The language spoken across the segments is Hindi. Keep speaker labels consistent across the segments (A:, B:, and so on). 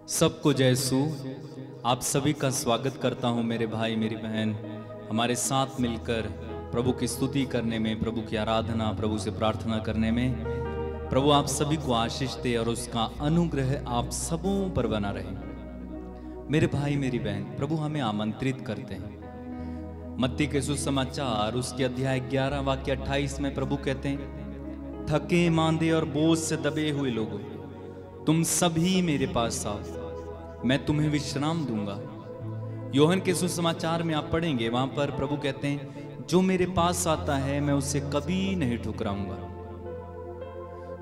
A: सबको जय यीशु। आप सभी का स्वागत करता हूं मेरे भाई मेरी बहन, हमारे साथ मिलकर प्रभु की स्तुति करने में, प्रभु की आराधना, प्रभु से प्रार्थना करने में। प्रभु आप सभी को आशीष दे और उसका अनुग्रह आप सबों पर बना रहे। मेरे भाई मेरी बहन, प्रभु हमें आमंत्रित करते हैं। मत्ती के सुसमाचार उसके अध्याय 11 वाक्य 28 में प्रभु कहते हैं, थके मांदे और बोझ से दबे हुए लोगों, तुम सभी मेरे पास आओ, मैं तुम्हें विश्राम दूंगा। यूहन्ना के सुसमाचार में आप पढ़ेंगे, वहां पर प्रभु कहते हैं, जो मेरे पास आता है मैं उसे कभी नहीं ठुकराऊंगा।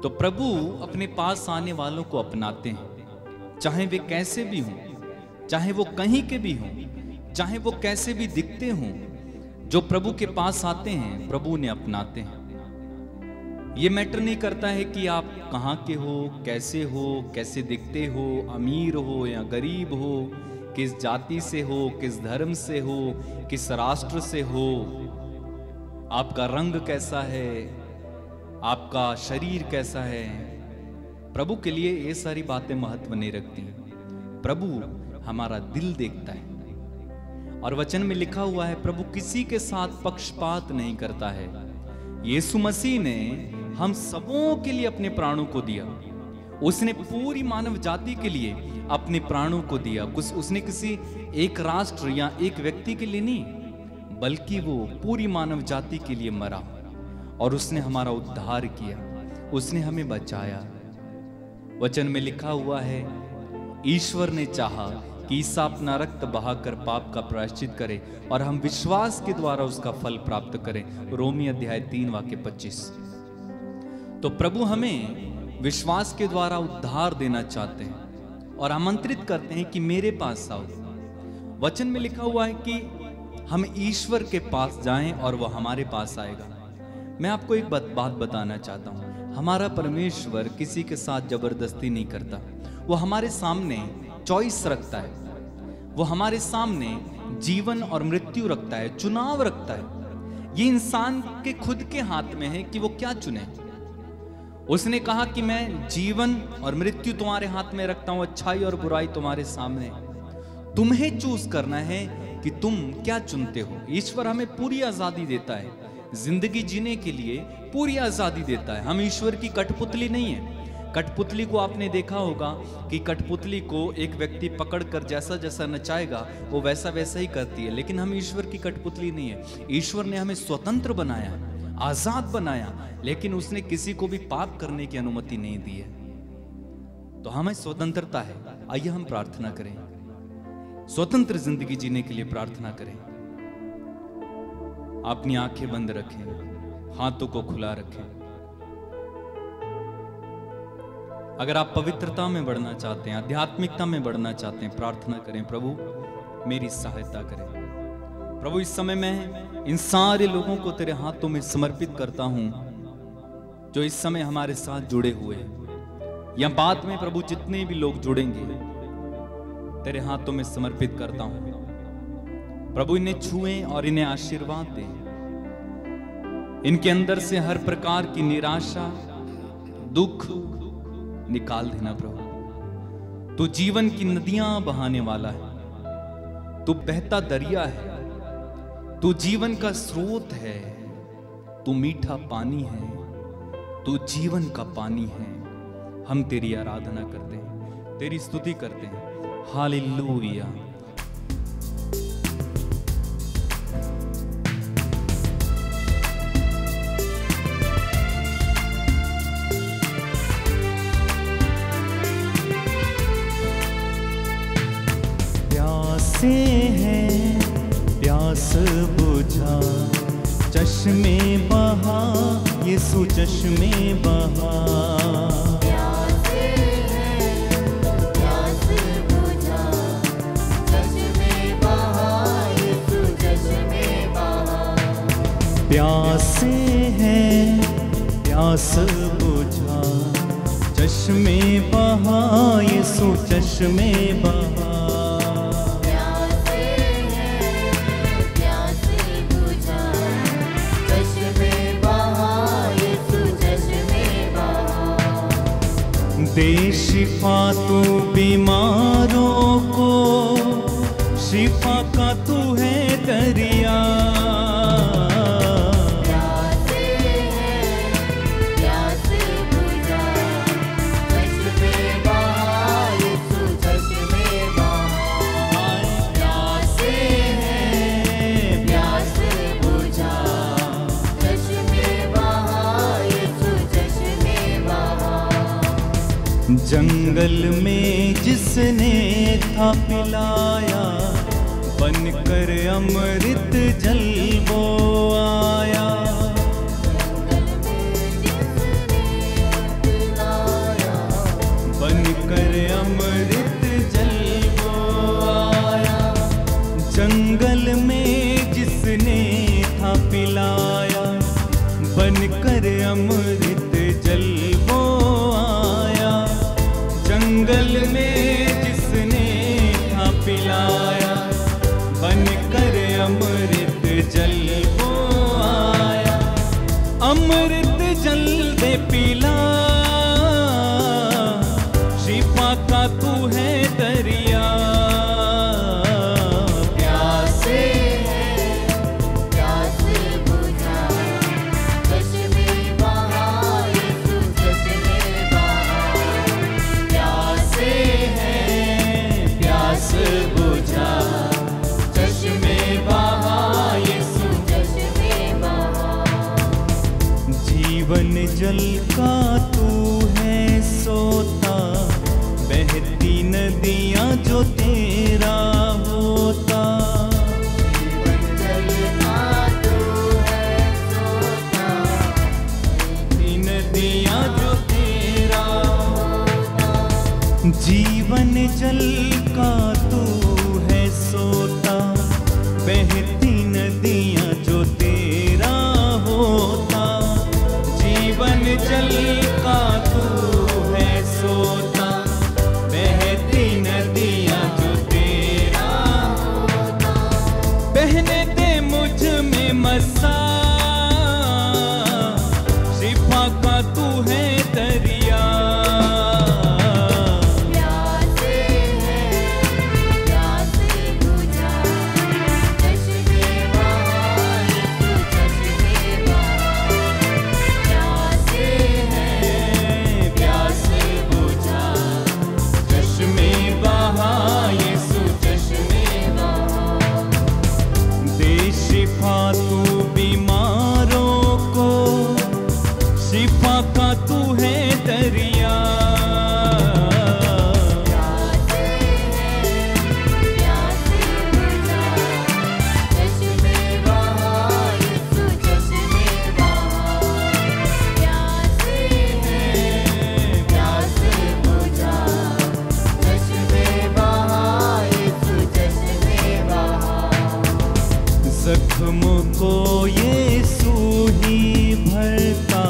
A: तो प्रभु अपने पास आने वालों को अपनाते हैं, चाहे वे कैसे भी हों, चाहे वो कहीं के भी हों, चाहे वो कैसे भी दिखते हों। जो प्रभु के पास आते हैं प्रभु उन्हें अपनाते हैं। ये मैटर नहीं करता है कि आप कहाँ के हो, कैसे दिखते हो, अमीर हो या गरीब हो, किस जाति से हो, किस धर्म से हो, किस राष्ट्र से हो, आपका रंग कैसा है, आपका शरीर कैसा है। प्रभु के लिए ये सारी बातें महत्व नहीं रखती। प्रभु हमारा दिल देखता है और वचन में लिखा हुआ है, प्रभु किसी के साथ पक्षपात नहीं करता है। यीशु मसीह ने हम सबों के लिए अपने प्राणों को दिया। उसने पूरी मानव जाति के लिए अपने प्राणों को दिया। उसने किसी एक राष्ट्र या एक व्यक्ति के लिए नहीं, बल्कि वो पूरी मानव जाति के लिए मरा और उसने हमारा उद्धार किया, उसने हमें बचाया। वचन में लिखा हुआ है, ईश्वर ने चाहा कि ईसा अपना रक्त बहाकर पाप का प्रायश्चित करे और हम विश्वास के द्वारा उसका फल प्राप्त करें। रोमी अध्याय 3 वाक्य 25। तो प्रभु हमें विश्वास के द्वारा उद्धार देना चाहते हैं और आमंत्रित करते हैं कि मेरे पास आओ। वचन में लिखा हुआ है कि हम ईश्वर के पास जाएं और वह हमारे पास आएगा। मैं आपको एक बात बताना चाहता हूं, हमारा परमेश्वर किसी के साथ जबरदस्ती नहीं करता। वो हमारे सामने चॉइस रखता है, वो हमारे सामने जीवन और मृत्यु रखता है, चुनाव रखता है। ये इंसान के खुद के हाथ में है कि वो क्या चुने। उसने कहा कि मैं जीवन और मृत्यु तुम्हारे हाथ में रखता हूं, अच्छाई और बुराई तुम्हारे सामने। तुम्हें चूज करना है कि तुम क्या चुनते हो। ईश्वर हमें पूरी आजादी देता है, जिंदगी जीने के लिए पूरी आजादी देता है। हम ईश्वर की कठपुतली नहीं है। कठपुतली को आपने देखा होगा कि कठपुतली को एक व्यक्ति पकड़कर जैसा जैसा नचाएगा वो वैसा वैसा ही करती है, लेकिन हम ईश्वर की कठपुतली नहीं है। ईश्वर ने हमें स्वतंत्र बनाया, आजाद बनाया, लेकिन उसने किसी को भी पाप करने की अनुमति नहीं दी है। तो हमें स्वतंत्रता है। आइए हम प्रार्थना करें, स्वतंत्र जिंदगी जीने के लिए प्रार्थना करें। अपनी आंखें बंद रखें, हाथों को खुला रखें। अगर आप पवित्रता में बढ़ना चाहते हैं, आध्यात्मिकता में बढ़ना चाहते हैं, प्रार्थना करें, प्रभु मेरी सहायता करें। प्रभु इस समय मैं इन सारे लोगों को तेरे हाथों में समर्पित करता हूं जो इस समय हमारे साथ जुड़े हुए हैं, या बाद में प्रभु जितने भी लोग जुड़ेंगे तेरे हाथों में समर्पित करता हूं। प्रभु इन्हें छुएं और इन्हें आशीर्वाद दें। इनके अंदर से हर प्रकार की निराशा, दुख निकाल देना प्रभु। तू जीवन की नदियां बहाने वाला है, तू बहता दरिया है, तू जीवन का स्रोत है, तू मीठा पानी है, तू जीवन का पानी है। हम तेरी आराधना करते हैं, तेरी स्तुति करते हैं। हालेलुया।
B: प्यासे हैं, प्यास बुझा, चश्मे बहा, यीशु चश्मे बहा।
C: प्यासे हैं, प्यास बुझा, चश्मे बहा, यीशु चश्मे बहा।
B: प्यासे हैं, प्यास बुझा, चश्मे बहा, यीशु चश्मे बहा। दे शिफा तू बीमारों को, शिफा का तू है दरिया।
C: प्यासे हैं प्यास बुझा, चश्मे बहा यीशु चश्मे बहा। प्यासे हैं प्यास बुझा, चश्मे बहा यीशु चश्मे बहा।
B: जंगल में जिसने था पिलाया, बनकर अमृत जल वो आया। बनकर अमृत जल वो आया। जंगल में जिसने था पिलाया, बनकर अमृत जल वो आया। जंगल में जिसने था पिलाया, बनकर अमृत जल वो आया। अमृत जल दे पिला, शिफा का तू है दरिया।
C: प्यासे हैं प्यास बुझा, चश्मे बहा यीशु चश्मे बहा। प्यासे हैं
B: प्यास बुझा,
C: चश्मे
B: बहा यीशु।
C: चश्मे बहा।
B: जीवन जल का तू है सोता, बहती नदियाँ जो तेरा होता।
C: जीवन जल का तू है सोता,
B: बहती नदियाँ जो तेरा होता। जीवन जल का तू है सोता, बहती नदियाँ जो तेरा होता। जीवन जल का तू है सोता, बहती नदियाँ जो तेरा होता। बहने दे मुझ में मसा, शिफा का तू है दरिया।
C: प्यासे हैं प्यास बुझा, चश्मे बहा यीशु चश्मे बहा। प्यासे हैं
B: प्यास बुझा, चश्मे बहा यीशु चश्मे
C: बहा।
B: दे शिफा तू बीमारों को, शिफा का तू है दरिया।
C: प्यासे हैं प्यास बुझा, चश्मे बहा यीशु चश्मे बहा। प्यासे हैं प्यास बुझा, चश्मे बहा यीशु चश्मे बहा।
B: जख्मों को यीशु ही भरता,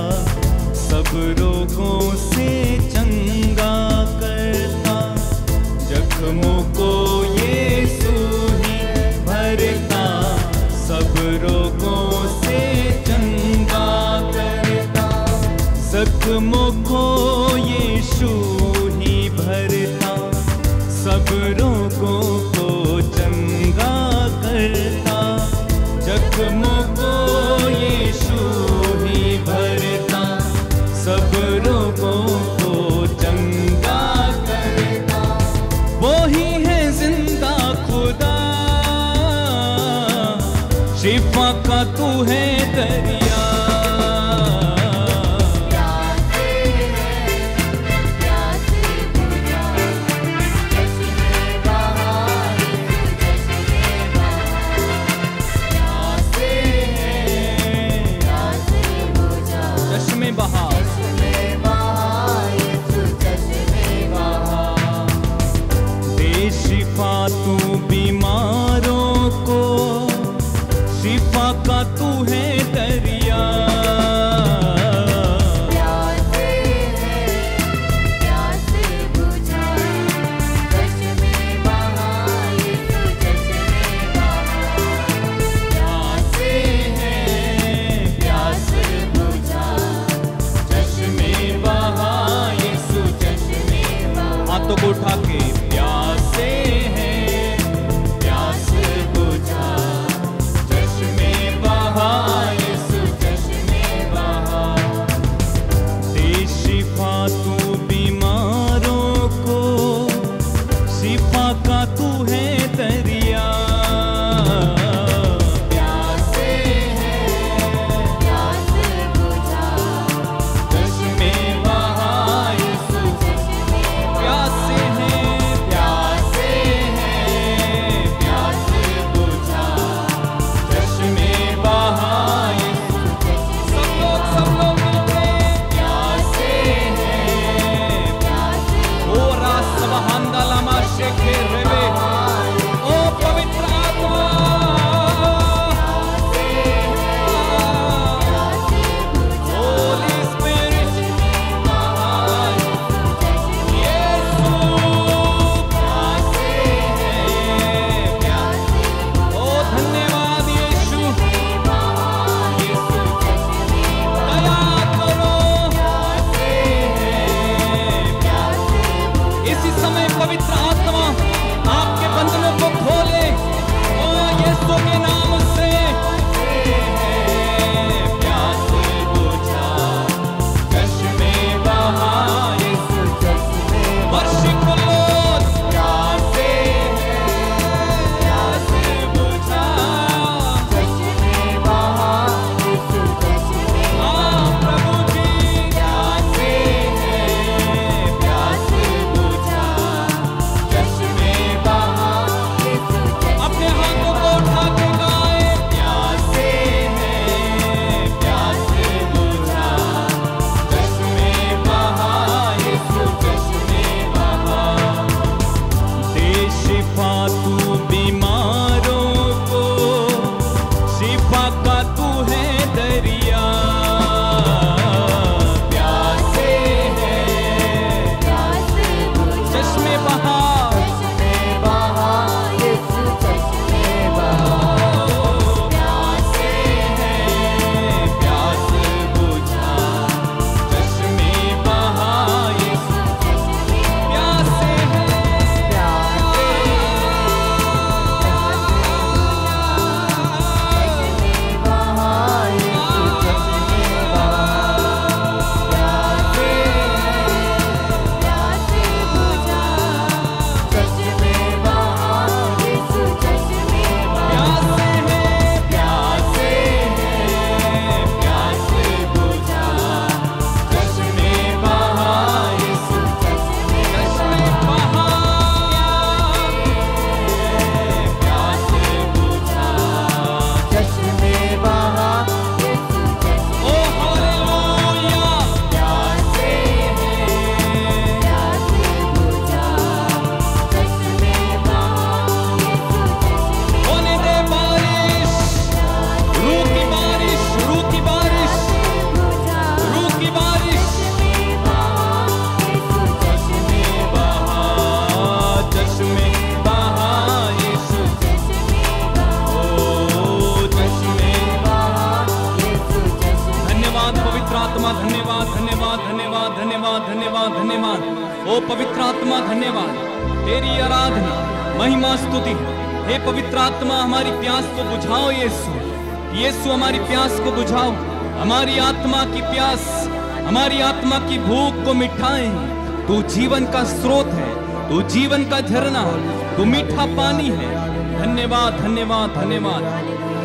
B: सब रोगों से चंगा करता। जख्मों को यीशु ही भरता, सब रोगों से चंगा करता। जख्मों को यीशु ही भरता, सब रोगों को चंगा करता। जख्मों को यीशु ही भरता, सब रोगों को चंगा करता। वो ही है जिंदा खुदा, शिफा का तू है दरिया।
C: प्यासे हैं प्यास बुझा, चश्मे बहा यीशु चश्मे बहा। प्यासे हैं प्यास बुझा,
B: चश्मे बहा
C: चश्मे बहा यीशु चश्मे बहा।
B: दे शिफा तू बीमारों को, शिफा का तू है दरिया।
A: इसी समय पवित्र आत्मा आपके बंधनों को खोले। ओ यीशु के नाम से प्यास बुझा, चश्मे बहा,
C: यीशु चश्मे
A: वर्षिप लोग
C: प्यासे
A: प्यास बुझा।
C: चश्मे बहा, यीशु चश्मे
A: हाँ प्रभु जी
C: प्यासे
A: प्यास बुझा,
C: चश्मे बहा, यीशु चश्मे
A: अपने हाथों को उठा के गाए। प्यासे हैं प्यास बुझा, चश्मे बहा, यीशु चश्मे बहा। दे शिफा तू बीमारों को, शिफा का तू है दरिया। प्यासे हैं
C: प्यासे बुझा,
A: चश्मे बहा,
C: चश्मे बहा, यीशु चश्मे बहा
A: प्यासे हैं प्यास बुझा, चश्मे बहा, यीशु प्यासे प्यासे हैं प्यासे हैं प्यास बुझा, चश्मे बहा, यीशु चश्मे बहा, प्यास बुझा। ओ हालेलुया, प्यासे होने दे बारिश, रूह की बारिश, रूह की बारिश, रूह की बारिश। चश्मे बहा, चश्मे बहा, यीशु ओ चश्मे। धन्यवाद पवित्र आत्मा, धन्यवाद धन्यवाद धन्यवाद धन्यवाद धन्यवाद धन्यवाद। ओ पवित्र आत्मा धन्यवाद, तेरी आराधना महिमा स्तुति। हे पवित्र आत्मा हमारी प्यास को बुझाओ यीशु, यीशु हमारी प्यास को बुझाओ। हमारी आत्मा की प्यास, हमारी आत्मा की भूख को मिटाए। तू जीवन का स्रोत है, तू जीवन का झरना, तू मीठा पानी है। धन्यवाद धन्यवाद धन्यवाद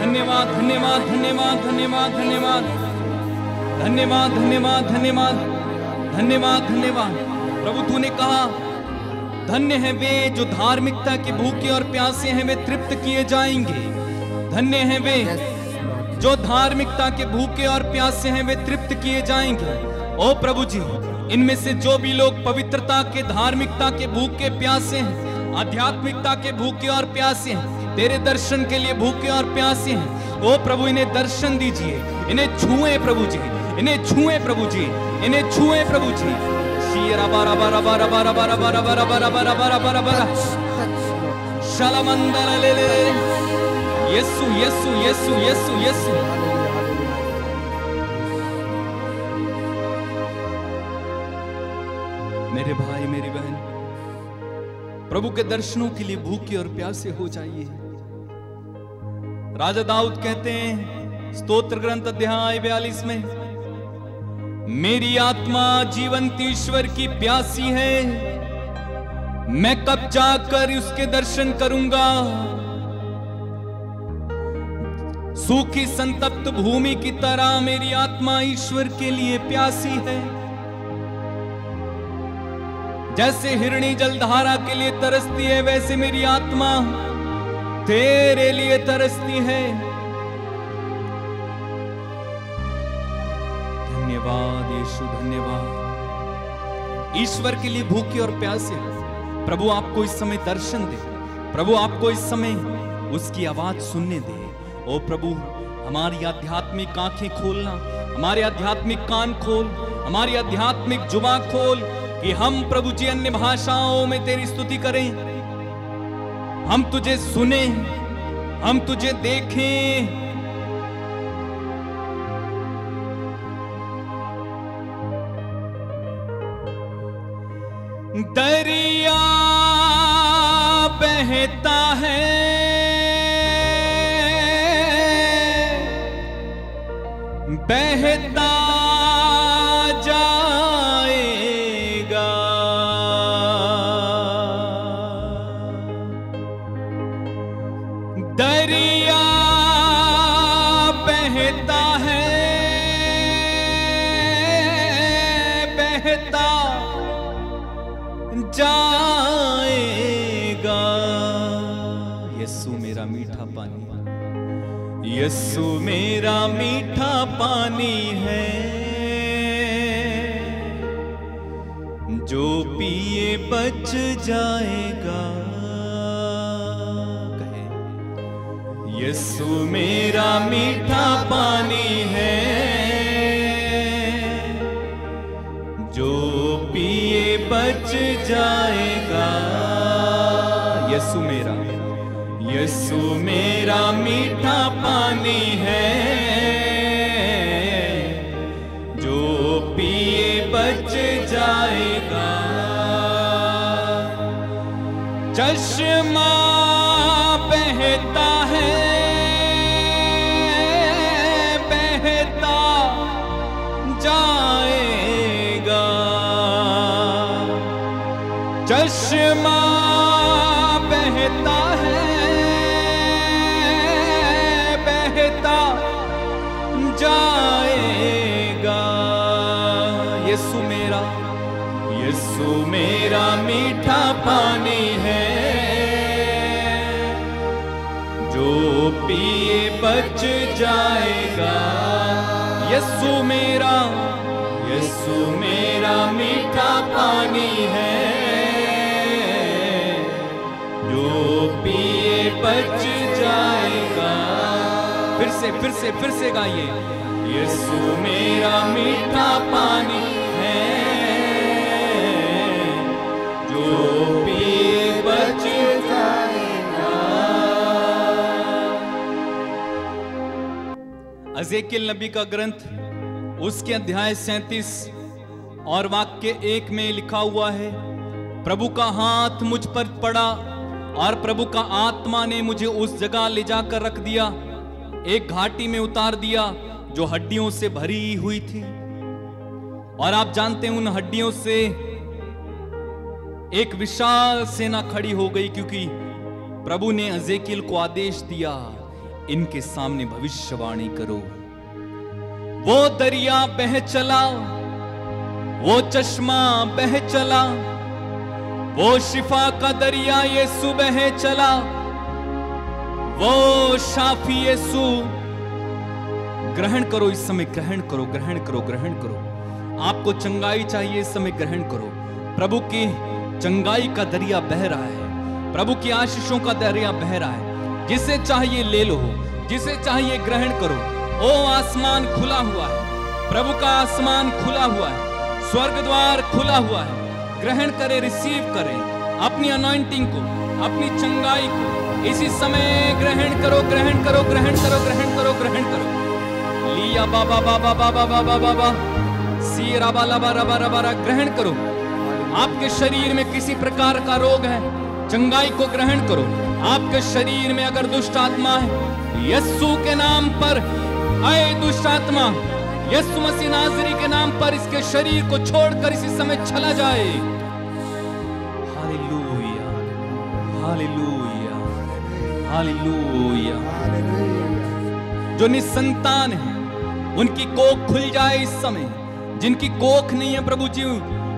A: धन्यवाद धन्यवाद धन्यवाद धन्यवाद धन्यवाद धन्यवाद धन्यवाद धन्यवाद धन्यवाद धन्यवाद। प्रभु तूने कहा धन्य है वे जो धार्मिकता के भूखे और प्यासे हैं, वे तृप्त किए जाएंगे। धन्य है वे जो धार्मिकता के भूखे और प्यासे हैं, वे तृप्त किए जाएंगे। ओ प्रभु जी, इनमें से जो भी लोग पवित्रता के, धार्मिकता के भूखे प्यासे हैं, आध्यात्मिकता के भूखे और प्यासे हैं, तेरे दर्शन के लिए भूखे और प्यासे हैं, ओ प्रभु इन्हें दर्शन दीजिए, इन्हें छुए प्रभु जी, इन्हें छुए प्रभु जी, इन्हें छुए प्रभु जी। शीरा बारा बारा बारा बारा बारा बारा बारा बारा बारा बारा बारा बारा शालामंदला ले ले। यीशु यीशु यीशु यीशु यीशु। मेरे भाई मेरी बहन, प्रभु के दर्शनों के लिए भूखे और प्यासे हो जाइए। राजा दाऊद कहते हैं स्तोत्र ग्रंथ अध्याय 42 में, मेरी आत्मा जीवंत ईश्वर की प्यासी है, मैं कब जाकर उसके दर्शन करूंगा। सूखी संतप्त भूमि की तरह मेरी आत्मा ईश्वर के लिए प्यासी है। जैसे हिरणी जलधारा के लिए तरसती है, वैसे मेरी आत्मा तेरे लिए तरसती है। धन्यवाद यीशु, धन्यवाद। ईश्वर के लिए भूखे और प्यासे, प्रभु आपको इस समय दर्शन दे, प्रभु आपको इस समय उसकी आवाज सुनने दे। ओ प्रभु, हमारी आध्यात्मिक आंखें खोलना, हमारे आध्यात्मिक कान खोल, हमारी आध्यात्मिक जुबां खोल कि हम प्रभु जी अन्य भाषाओं में तेरी स्तुति करें, हम तुझे सुने, हम तुझे देखें।
B: दरिया बहता है, बहता जाएगा, दरिया बहता है, बहता जाएगा।
A: यीशु मेरा मीठा पानी,
B: यीशु मेरा मीठा पानी है, जो पिए बच जाएगा।
A: कहे
B: यीशु मेरा मीठा पानी है, जो पिए बच जाएगा।
A: यीशु मेरा,
B: यीशु मेरा मीठा पानी है, जो पिए बच जाएगा। चश्मा बहता है, बहता जाएगा, चश्मा बहता है, बहता जाएगा।
A: यीशु मेरा,
B: यीशु मेरा मीठा पानी है, जो पिए बच जाएगा।
A: यीशु मेरा,
B: यीशु मेरा मीठा पानी है, जो पिए बच जाएगा।
A: फिर से गाइए।
B: यीशु मेरा मीठा पानी है, जो पिए बच जाएगा।
A: एजेकियल नबी का ग्रंथ उसके अध्याय 37 और वाक्य 1 में लिखा हुआ है, प्रभु का हाथ मुझ पर पड़ा और प्रभु का आत्मा ने मुझे उस जगह ले जाकर रख दिया, एक घाटी में उतार दिया जो हड्डियों से भरी हुई थी। और आप जानते हैं उन हड्डियों से एक विशाल सेना खड़ी हो गई, क्योंकि प्रभु ने एजेकियल को आदेश दिया, इनके सामने भविष्यवाणी करो। वो दरिया बह चला, वो चश्मा बह चला, वो शिफा का दरिया यीशु बह चला, वो शाफी यीशु। ग्रहण करो इस समय, ग्रहण करो, ग्रहण करो, ग्रहण करो। आपको चंगाई चाहिए इस समय, ग्रहण करो। प्रभु की चंगाई का दरिया बह रहा है, प्रभु की आशीषों का दरिया बह रहा है। जिसे चाहिए ले लो, जिसे चाहिए ग्रहण करो। ओ आसमान खुला हुआ है, प्रभु का आसमान खुला हुआ है, स्वर्ग द्वार खुला हुआ है। ग्रहण करें, रिसीव करें अपनी अनॉइंटिंग को, अपनी चंगाई को इसी समय ग्रहण करो, ग्रहण करो, ग्रहण करो, ग्रहण करो, ग्रहण करो। लिया बाबा बाबा बाबा बाबा बाबा सी रबा लबा रबा रबा, ग्रहण करो। आपके शरीर में किसी प्रकार का रोग है, चंगाई को ग्रहण करो। आपके शरीर में अगर दुष्ट आत्मा है, यीशु के नाम पर आए दुष्ट आत्मा, यीशु मसीह नाज़री के नाम पर इसके शरीर को छोड़कर इसी समय चला जाए। Hallelujah, hallelujah, hallelujah. जो निसंतान है उनकी कोख खुल जाए इस समय। जिनकी कोख नहीं है प्रभु जी,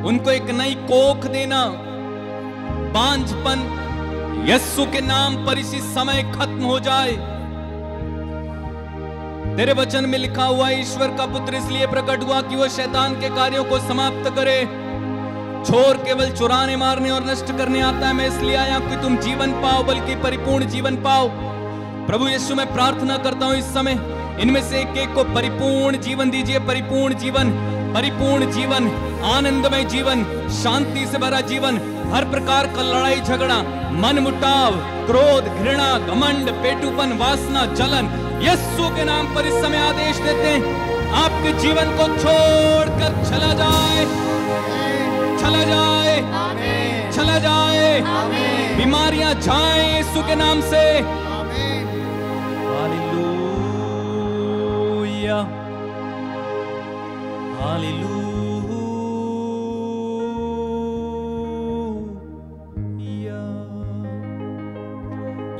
A: उनको एक नई कोख देना। बांझपन यीशु के नाम पर इसी समय खत्म हो जाए। तेरे वचन में लिखा हुआ है, ईश्वर का पुत्र इसलिए प्रकट हुआ कि वह शैतान के कार्यों को समाप्त करे। चोर केवल चुराने, मारने और नष्ट करने आता है, मैं इसलिए आया कि तुम जीवन पाओ, बल्कि परिपूर्ण जीवन पाओ। प्रभु यीशु मैं प्रार्थना करता हूं इस समय इनमें से एक एक को परिपूर्ण जीवन दीजिए। परिपूर्ण जीवन, परिपूर्ण जीवन, आनंदमय जीवन, शांति से भरा जीवन। हर प्रकार का लड़ाई झगड़ा, मन मुटाव, क्रोध, घृणा, घमंड, पेटूपन, वासना, जलन, यीशु के नाम पर इस समय आदेश देते हैं, आपके जीवन को छोड़कर चला जाए, चला जाए, चला जाए, बीमारियां जाए यीशु के नाम से। Hallelujah, hallelujah.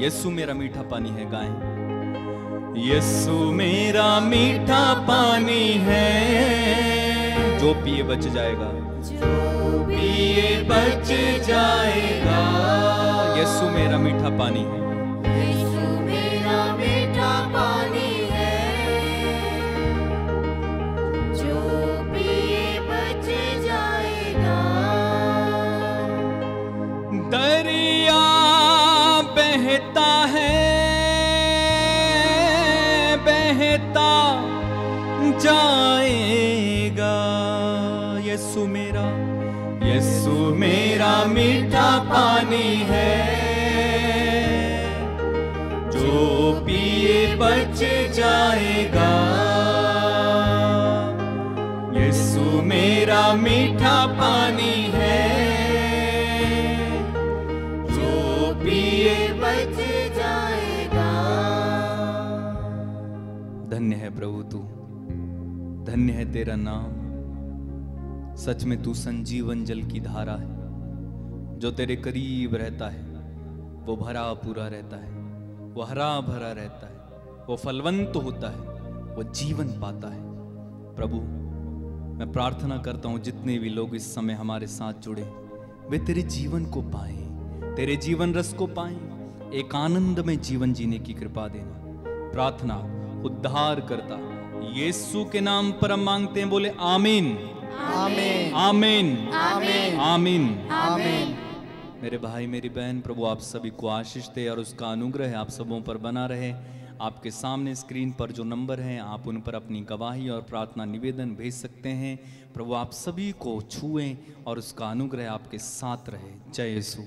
A: यीशु मेरा मीठा पानी है, गाएं। यीशु मेरा मीठा पानी है, जो पिए बच जाएगा, पिए बच जाएगा। यीशु मेरा मीठा पानी है,
C: यीशु मेरा मीठा पानी है, जो पिए बच जाएगा।
A: दरिया बहता है, बहता जाएगा। यीशु मेरा मीठा पानी है, जो पिए बच जाएगा। यीशु मेरा मीठा पानी है, जो पिए
C: बच जाएगा।
A: धन्य है प्रभु तू, धन्य है तेरा नाम। सच में तू संजीवन जल की धारा है, जो तेरे करीब रहता है वो भरा पूरा रहता है, वो हरा भरा रहता है, वो फलवंत होता है, वो जीवन पाता है। प्रभु मैं प्रार्थना करता हूँ जितने भी लोग इस समय हमारे साथ जुड़े, वे तेरे जीवन को पाएं, तेरे जीवन रस को पाएं, एक आनंद में जीवन जीने की कृपा देना। प्रार्थना उद्धार करता यीशु के नाम पर हम मांगते हैं, बोले आमीन,
C: आमीन,
A: आमीन,
C: आमीन,
A: आमीन।
C: आमीन।
A: मेरे भाई मेरी बहन, प्रभु आप सभी को आशीष दे और उसका अनुग्रह आप सबों पर बना रहे। आपके सामने स्क्रीन पर जो नंबर हैं, आप उन पर अपनी गवाही और प्रार्थना निवेदन भेज सकते हैं। प्रभु आप सभी को छुएं और उसका अनुग्रह आपके साथ रहे। जय यीशु।